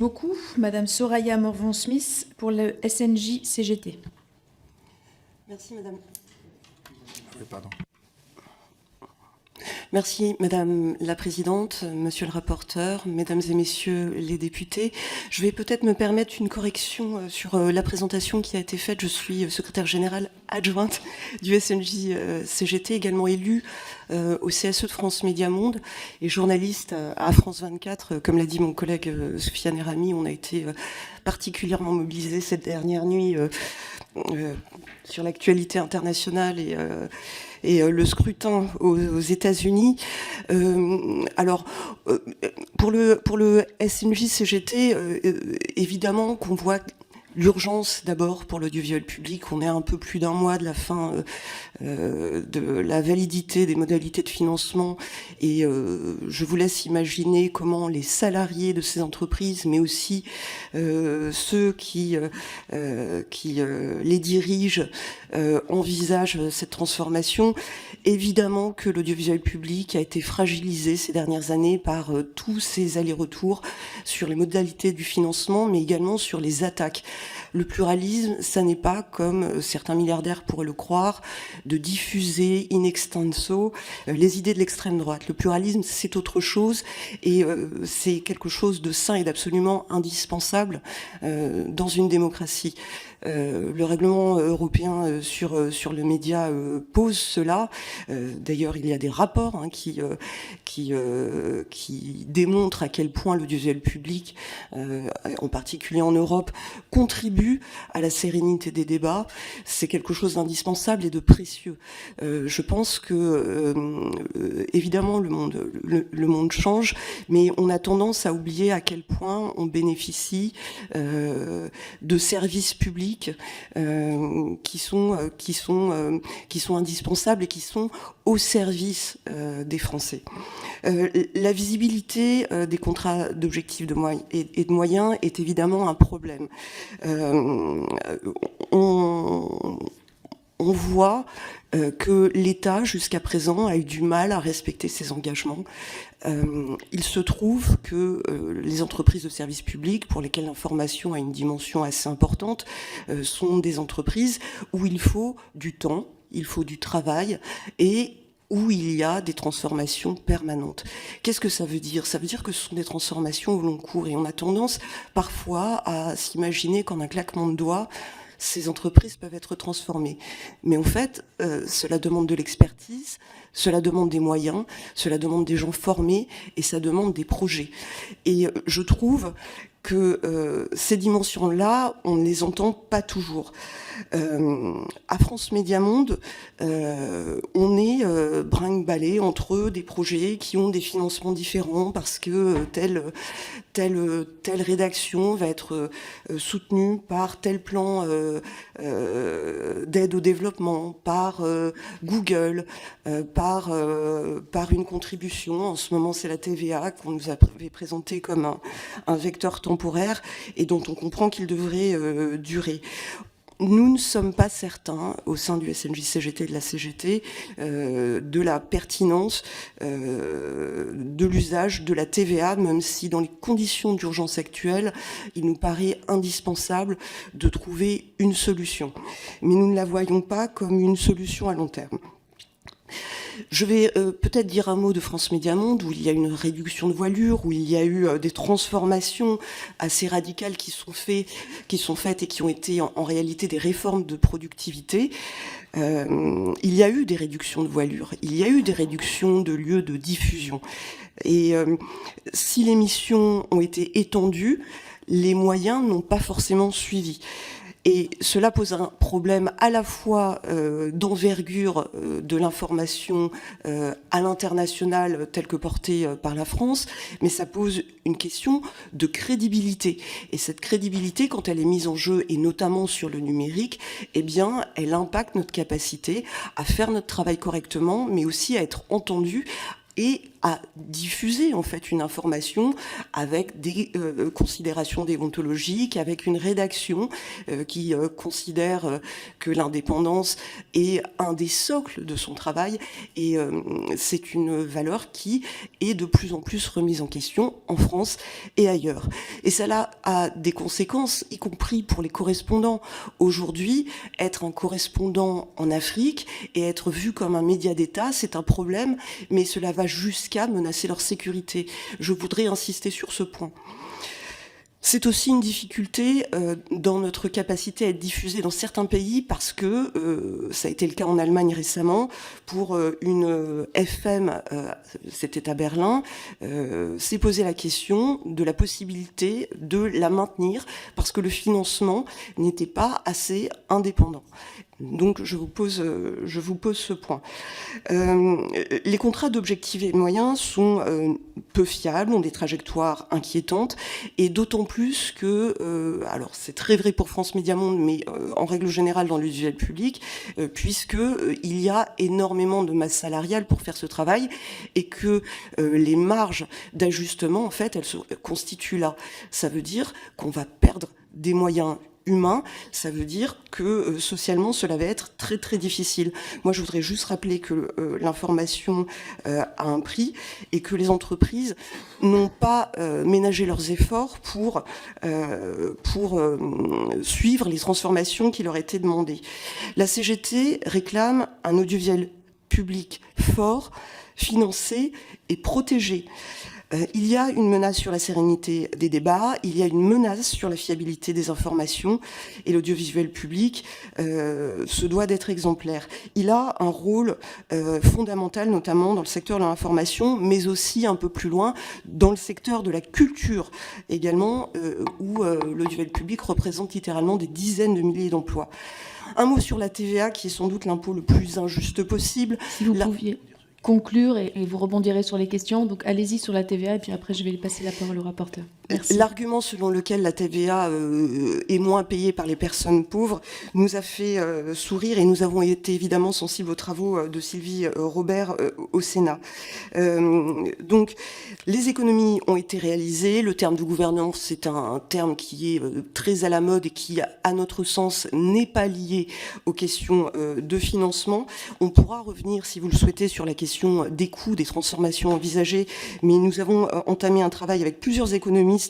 Beaucoup, Madame Soraya Morvan-Smith pour le SNJ CGT. Merci, Madame. Oui, pardon. Merci, Madame la Présidente, Monsieur le rapporteur, Mesdames et Messieurs les députés. Je vais peut-être me permettre une correction sur la présentation qui a été faite. Je suis secrétaire générale adjointe du SNJ CGT, également élue au CSE de France Média Monde et journaliste à France 24. Comme l'a dit mon collègue Sofiane Erami, on a été particulièrement mobilisés cette dernière nuit sur l'actualité internationale et le scrutin aux États-Unis. Alors, pour le SNJ-CGT, évidemment qu'on voit l'urgence d'abord pour l'audiovisuel public. On est à un peu plus d'un mois de la fin de la validité des modalités de financement et je vous laisse imaginer comment les salariés de ces entreprises, mais aussi ceux qui les dirigent, envisagent cette transformation. Évidemment que l'audiovisuel public a été fragilisé ces dernières années par tous ces allers-retours sur les modalités du financement, mais également sur les attaques. Le pluralisme, ça n'est pas, comme certains milliardaires pourraient le croire, de diffuser in extenso les idées de l'extrême droite. Le pluralisme, c'est autre chose et c'est quelque chose de sain et d'absolument indispensable dans une démocratie. Le règlement européen sur le média pose cela. D'ailleurs, il y a des rapports qui démontrent à quel point l'audiovisuel public, en particulier en Europe, contribue à la sérénité des débats. C'est quelque chose d'indispensable et de précieux. Je pense que, évidemment, le monde change, mais on a tendance à oublier à quel point on bénéficie de services publics qui sont indispensables et qui sont au service des Français. La visibilité des contrats d'objectifs et de moyens est évidemment un problème. On voit que l'État, jusqu'à présent, a eu du mal à respecter ses engagements. Il se trouve que les entreprises de services publics, pour lesquelles l'information a une dimension assez importante, sont des entreprises où il faut du temps, il faut du travail et où il y a des transformations permanentes. Qu'est-ce que ça veut dire ? Ça veut dire que ce sont des transformations au long cours et on a tendance parfois à s'imaginer qu'en un claquement de doigts, ces entreprises peuvent être transformées. Mais en fait, cela demande de l'expertise, cela demande des moyens, cela demande des gens formés et ça demande des projets. Et je trouve que ces dimensions-là, on ne les entend pas toujours. À France Média Monde, on est brinque-ballé entre des projets qui ont des financements différents parce que telle rédaction va être soutenue par tel plan d'aide au développement, par Google, par une contribution. En ce moment, c'est la TVA qu'on nous avait présentée comme un vecteur temporaire et dont on comprend qu'il devrait durer. Nous ne sommes pas certains, au sein du SNJ-CGT et de la CGT, de la pertinence de l'usage de la TVA, même si dans les conditions d'urgence actuelles, il nous paraît indispensable de trouver une solution. Mais nous ne la voyons pas comme une solution à long terme. Je vais peut-être dire un mot de France Média Monde, où il y a une réduction de voilure, où il y a eu des transformations assez radicales qui sont faites et qui ont été en réalité des réformes de productivité. Il y a eu des réductions de voilure, il y a eu des réductions de lieux de diffusion. Et si les missions ont été étendues, les moyens n'ont pas forcément suivi. Et cela pose un problème à la fois d'envergure de l'information à l'international telle que portée par la France, mais ça pose une question de crédibilité. Et cette crédibilité, quand elle est mise en jeu, et notamment sur le numérique, eh bien, elle impacte notre capacité à faire notre travail correctement, mais aussi à être entendu et à diffuser en fait une information avec des considérations déontologiques, avec une rédaction qui considère que l'indépendance est un des socles de son travail, et c'est une valeur qui est de plus en plus remise en question en France et ailleurs. Et cela a des conséquences, y compris pour les correspondants. Aujourd'hui, être un correspondant en Afrique et être vu comme un média d'État, c'est un problème, mais cela va jusqu'à menacer leur sécurité. Je voudrais insister sur ce point. C'est aussi une difficulté dans notre capacité à être diffusé dans certains pays, parce que, ça a été le cas en Allemagne récemment, pour une FM, c'était à Berlin, s'est posé la question de la possibilité de la maintenir, parce que le financement n'était pas assez indépendant. Donc je vous pose ce point. Les contrats d'objectifs et de moyens sont peu fiables, ont des trajectoires inquiétantes, et d'autant plus que, alors c'est très vrai pour France Médias Monde, mais en règle générale dans l'audiovisuel public, puisque il y a énormément de masse salariale pour faire ce travail, et que les marges d'ajustement, en fait, elles se constituent là. Ça veut dire qu'on va perdre des moyens humain, ça veut dire que socialement cela va être très très difficile. Moi je voudrais juste rappeler que l'information a un prix, et que les entreprises n'ont pas ménagé leurs efforts pour suivre les transformations qui leur étaient demandées. La CGT réclame un audiovisuel public fort, financé et protégé. Il y a une menace sur la sérénité des débats, il y a une menace sur la fiabilité des informations, et l'audiovisuel public se doit d'être exemplaire. Il a un rôle fondamental, notamment dans le secteur de l'information, mais aussi un peu plus loin, dans le secteur de la culture également, où l'audiovisuel public représente littéralement des dizaines de milliers d'emplois. Un mot sur la TVA, qui est sans doute l'impôt le plus injuste possible. Si vous pouviez conclure, et vous rebondirez sur les questions. Donc allez-y sur la TVA, et puis après je vais passer la parole au rapporteur. Merci. L'argument selon lequel la TVA est moins payée par les personnes pauvres nous a fait sourire, et nous avons été évidemment sensibles aux travaux de Sylvie Robert au Sénat. Donc les économies ont été réalisées. Le terme de gouvernance, c'est un terme qui est très à la mode et qui, à notre sens, n'est pas lié aux questions de financement. On pourra revenir, si vous le souhaitez, sur la question des coûts, des transformations envisagées, mais nous avons entamé un travail avec plusieurs économistes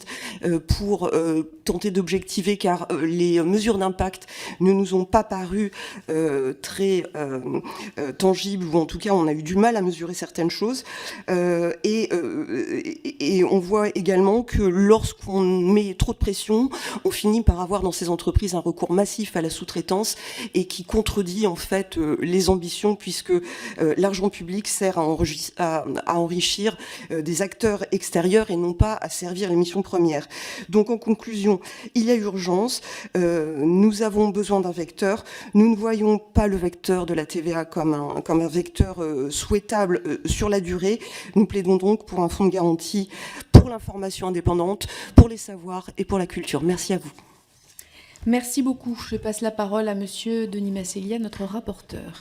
pour tenter d'objectiver, car les mesures d'impact ne nous ont pas paru très tangibles, ou en tout cas on a eu du mal à mesurer certaines choses, et on voit également que lorsqu'on met trop de pression, on finit par avoir dans ces entreprises un recours massif à la sous-traitance, et qui contredit en fait les ambitions, puisque l'argent public sert à enrichir des acteurs extérieurs et non pas à servir les missions premières. Donc en conclusion, il y a urgence, nous avons besoin d'un vecteur, nous ne voyons pas le vecteur de la TVA comme un vecteur souhaitable sur la durée. Nous plaidons donc pour un fonds de garantie pour l'information indépendante, pour les savoirs et pour la culture. Merci à vous. Merci beaucoup. Je passe la parole à Monsieur Denis Masséglia, notre rapporteur.